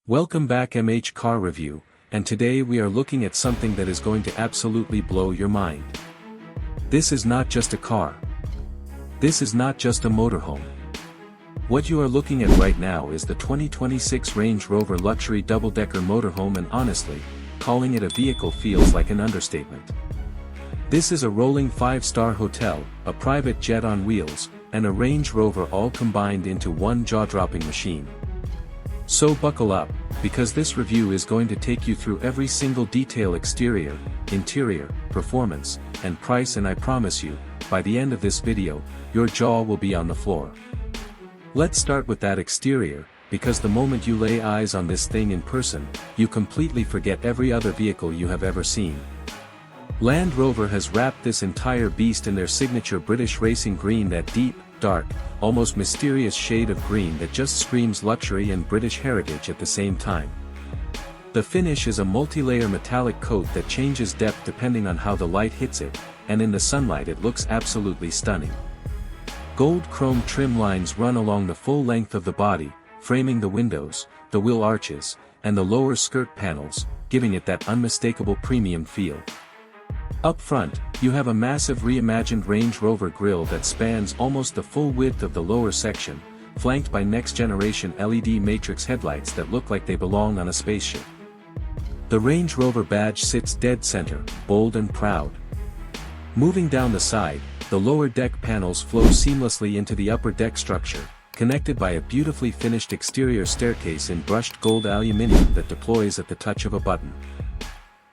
Welcome back MH Car Review, and today we are looking at something that is going to absolutely blow your mind. This is not just a car. This is not just a motorhome. What you are looking at right now is the 2026 Range Rover luxury double-decker motorhome, and honestly, calling it a vehicle feels like an understatement. This is a rolling 5-star hotel, a private jet on wheels, and a Range Rover all combined into one jaw-dropping machine. So buckle up, because this review is going to take you through every single detail: exterior, interior, performance, and price, and I promise you, by the end of this video, your jaw will be on the floor. Let's start with that exterior, because the moment you lay eyes on this thing in person, you completely forget every other vehicle you have ever seen. Land Rover has wrapped this entire beast in their signature British racing green, that deep, dark, almost mysterious shade of green that just screams luxury and British heritage at the same time. The finish is a multi-layer metallic coat that changes depth depending on how the light hits it, and in the sunlight it looks absolutely stunning. Gold chrome trim lines run along the full length of the body, framing the windows, the wheel arches, and the lower skirt panels, giving it that unmistakable premium feel. Up front, you have a massive reimagined Range Rover grille that spans almost the full width of the lower section, flanked by next-generation LED matrix headlights that look like they belong on a spaceship. The Range Rover badge sits dead center, bold and proud. Moving down the side, the lower deck panels flow seamlessly into the upper deck structure, connected by a beautifully finished exterior staircase in brushed gold aluminum that deploys at the touch of a button.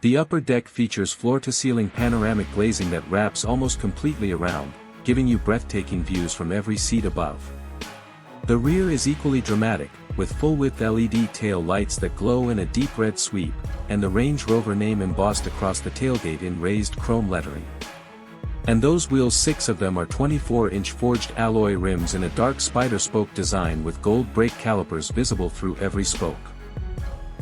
The upper deck features floor-to-ceiling panoramic glazing that wraps almost completely around, giving you breathtaking views from every seat above. The rear is equally dramatic, with full-width LED tail lights that glow in a deep red sweep, and the Range Rover name embossed across the tailgate in raised chrome lettering. And those wheels, 6 of them, are 24-inch forged alloy rims in a dark spider spoke design with gold brake calipers visible through every spoke.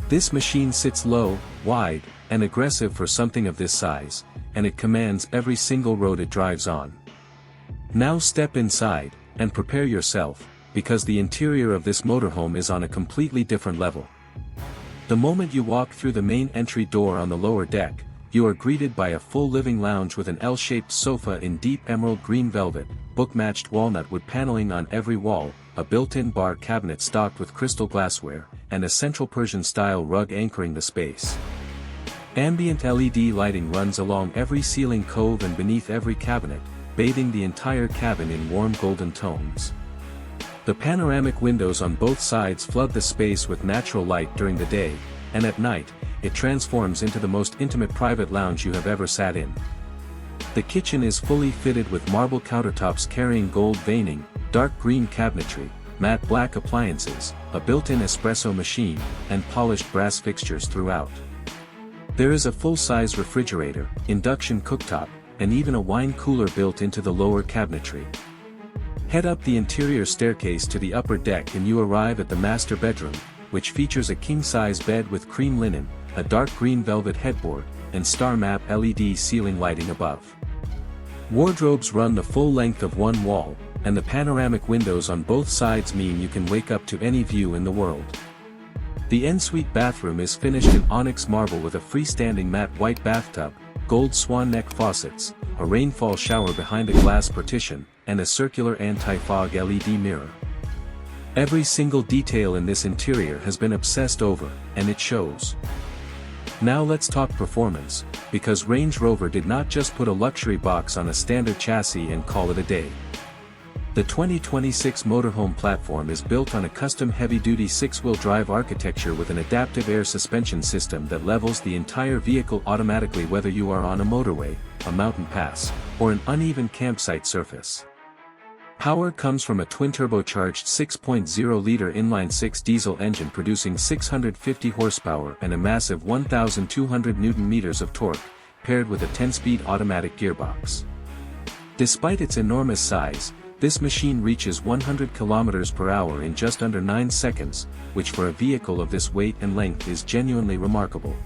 This machine sits low, wide, and aggressive for something of this size, and it commands every single road it drives on. Now step inside, and prepare yourself, because the interior of this motorhome is on a completely different level. The moment you walk through the main entry door on the lower deck, you are greeted by a full living lounge with an L-shaped sofa in deep emerald green velvet, book-matched walnut wood paneling on every wall, a built-in bar cabinet stocked with crystal glassware, and a central Persian-style rug anchoring the space. Ambient LED lighting runs along every ceiling cove and beneath every cabinet, bathing the entire cabin in warm golden tones. The panoramic windows on both sides flood the space with natural light during the day, and at night, it transforms into the most intimate private lounge you have ever sat in. The kitchen is fully fitted with marble countertops carrying gold veining, dark green cabinetry, matte black appliances, a built-in espresso machine, and polished brass fixtures throughout. There is a full-size refrigerator, induction cooktop, and even a wine cooler built into the lower cabinetry. Head up the interior staircase to the upper deck and you arrive at the master bedroom, which features a king-size bed with cream linen, a dark green velvet headboard, and star map LED ceiling lighting above. Wardrobes run the full length of one wall, and the panoramic windows on both sides mean you can wake up to any view in the world. The ensuite bathroom is finished in onyx marble with a freestanding matte white bathtub, gold swan neck faucets, a rainfall shower behind a glass partition, and a circular anti-fog LED mirror. Every single detail in this interior has been obsessed over, and it shows. Now let's talk performance, because Range Rover did not just put a luxury box on a standard chassis and call it a day. The 2026 motorhome platform is built on a custom heavy-duty 6-wheel drive architecture with an adaptive air suspension system that levels the entire vehicle automatically whether you are on a motorway, a mountain pass, or an uneven campsite surface. Power comes from a twin-turbocharged 6.0-liter inline-6 diesel engine producing 650 horsepower and a massive 1,200 Newton-meters of torque, paired with a 10-speed automatic gearbox. Despite its enormous size, this machine reaches 100 km per hour in just under 9 seconds, which for a vehicle of this weight and length is genuinely remarkable.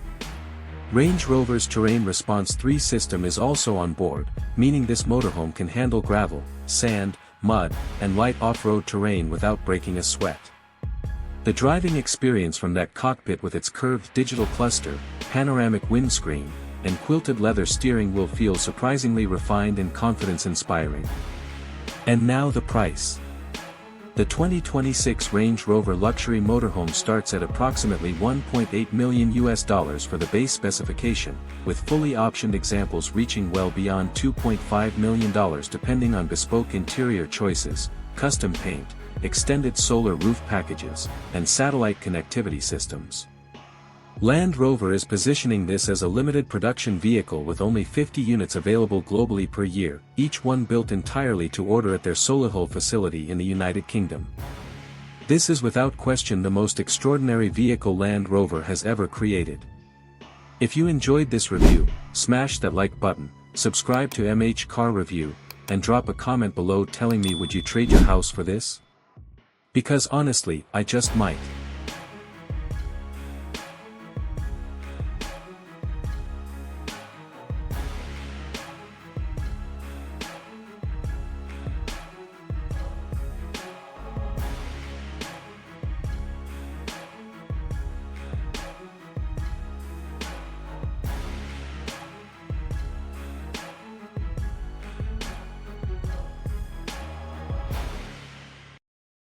Range Rover's Terrain Response 3 system is also on board, meaning this motorhome can handle gravel, sand, mud, and light off-road terrain without breaking a sweat. The driving experience from that cockpit with its curved digital cluster, panoramic windscreen, and quilted leather steering wheel feels surprisingly refined and confidence-inspiring. And now the price. The 2026 Range Rover luxury motorhome starts at approximately $1.8 million for the base specification, with fully optioned examples reaching well beyond $2.5 million depending on bespoke interior choices, custom paint, extended solar roof packages, and satellite connectivity systems. Land Rover is positioning this as a limited production vehicle with only 50 units available globally per year, each one built entirely to order at their Solihull facility in the United Kingdom. This is without question the most extraordinary vehicle Land Rover has ever created. If you enjoyed this review, smash that like button, subscribe to MH Car Review, and drop a comment below telling me would you trade your house for this? Because honestly, I just might.